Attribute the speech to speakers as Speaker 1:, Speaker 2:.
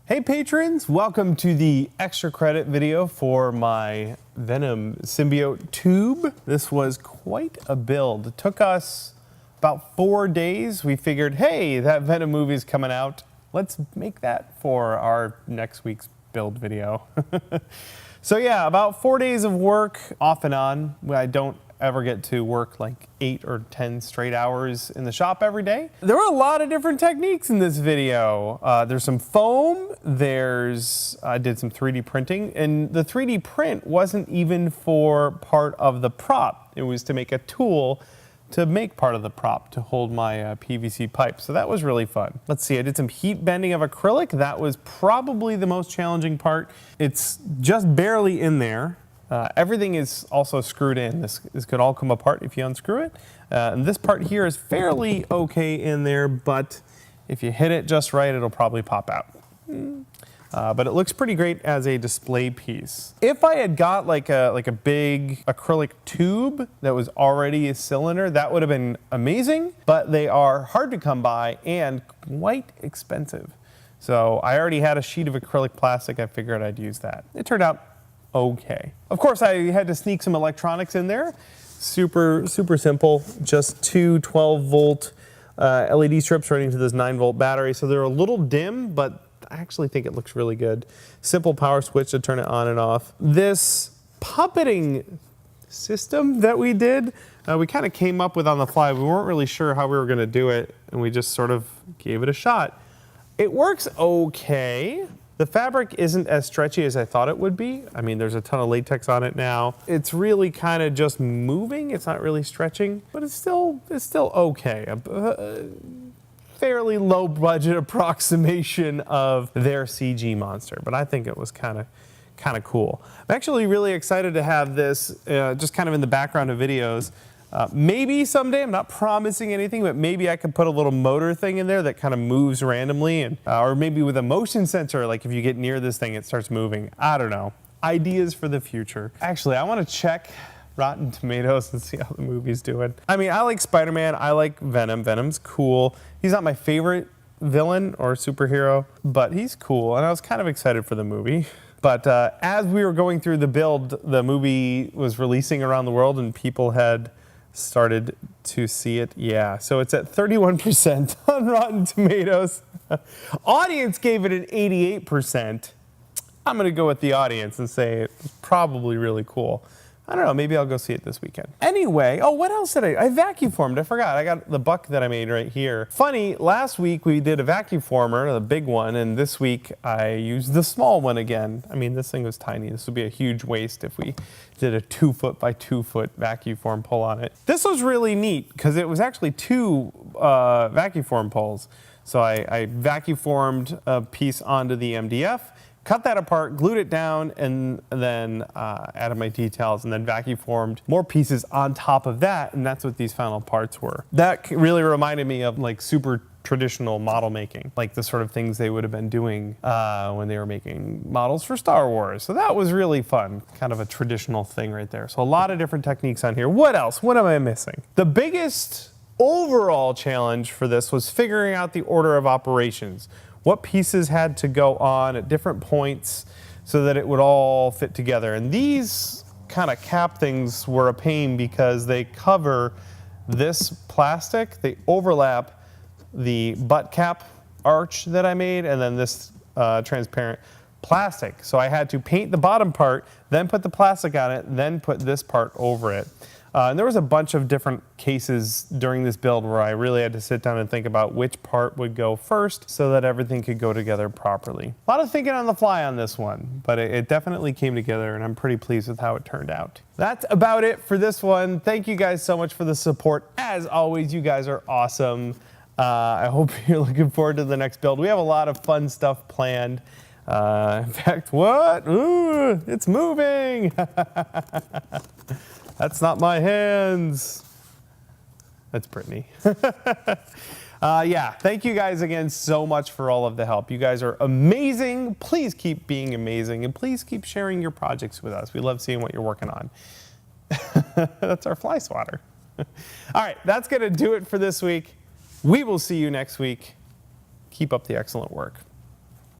Speaker 1: Hey patrons, welcome to the extra credit video for my Venom Symbiote Tube. This was quite a build. It took us about 4 days. We figured, hey, that Venom movie is coming out. Let's make that for our next week's build video. So yeah, about 4 days of work off and on. I don't ever get to work like 8 or 10 straight hours in the shop every day. There were a lot of different techniques in this video. There's some foam, I did some 3D printing, and the 3D print wasn't even for part of the prop. It was to make a tool to make part of the prop to hold my PVC pipe. So that was really fun. Let's see, I did some heat bending of acrylic. That was probably the most challenging part. It's just barely in there. Everything is also screwed in. This could all come apart if you unscrew it. And this part here is fairly okay in there, but if you hit it just right, it'll probably pop out. But it looks pretty great as a display piece. If I had got like a big acrylic tube that was already a cylinder, that would have been amazing, but they are hard to come by and quite expensive. So I already had a sheet of acrylic plastic. I figured I'd use that. It turned out okay. Of course, I had to sneak some electronics in there. Super simple, just two 12-volt LED strips running to this 9-volt battery. So they're a little dim, but I actually think it looks really good. Simple power switch to turn it on and off. This puppeting system that we did, we kind of came up with on the fly. We weren't really sure how we were going to do it, and we just sort of gave it a shot. It works okay. The fabric isn't as stretchy as I thought it would be. I mean, there's a ton of latex on it now. It's really kind of just moving. It's not really stretching, but it's still okay. A fairly low budget approximation of their CG monster, but I think it was kind of cool. I'm actually really excited to have this just kind of in the background of videos. Maybe someday, I'm not promising anything, but maybe I could put a little motor thing in there that kind of moves randomly, and or maybe with a motion sensor, like if you get near this thing, it starts moving. I don't know. Ideas for the future. Actually, I want to check Rotten Tomatoes and see how the movie's doing. I mean, I like Spider-Man, I like Venom. Venom's cool. He's not my favorite villain or superhero, but he's cool, and I was kind of excited for the movie. But as we were going through the build, the movie was releasing around the world, and people had started to see it. Yeah, so it's at 31% on Rotten Tomatoes. Audience gave it an 88%. I'm gonna go with the audience and say it's probably really cool. I don't know, maybe I'll go see it this weekend. Anyway, oh, what else did I vacuum formed, I forgot. I got the buck that I made right here. Funny, last week we did a vacuum former, the big one, and this week I used the small one again. I mean, this thing was tiny. This would be a huge waste if we did a 2-foot by 2-foot vacuum form pull on it. This was really neat because it was actually two vacuum form pulls. So I vacuum formed a piece onto the MDF, cut that apart, glued it down, and then added my details, and then vacuum formed more pieces on top of that, and that's what these final parts were. That really reminded me of like super traditional model making, like the sort of things they would have been doing when they were making models for Star Wars. So that was really fun, kind of a traditional thing right there. So a lot of different techniques on here. What else? What am I missing? The biggest overall challenge for this was figuring out the order of operations. What pieces had to go on at different points so that it would all fit together. And these kind of cap things were a pain because they cover this plastic, they overlap the butt cap arch that I made, and then this transparent plastic. So I had to paint the bottom part, then put the plastic on it, then put this part over it. And there was a bunch of different cases during this build where I really had to sit down and think about which part would go first so that everything could go together properly. A lot of thinking on the fly on this one, but it definitely came together, and I'm pretty pleased with how it turned out. That's about it for this one. Thank you guys so much for the support. As always, you guys are awesome. I hope you're looking forward to the next build. We have a lot of fun stuff planned. In fact, what? Ooh, it's moving. That's not my hands. That's Brittany. Yeah, thank you guys again so much for all of the help. You guys are amazing. Please keep being amazing, and please keep sharing your projects with us. We love seeing what you're working on. That's our fly swatter. All right, that's gonna do it for this week. We will see you next week. Keep up the excellent work.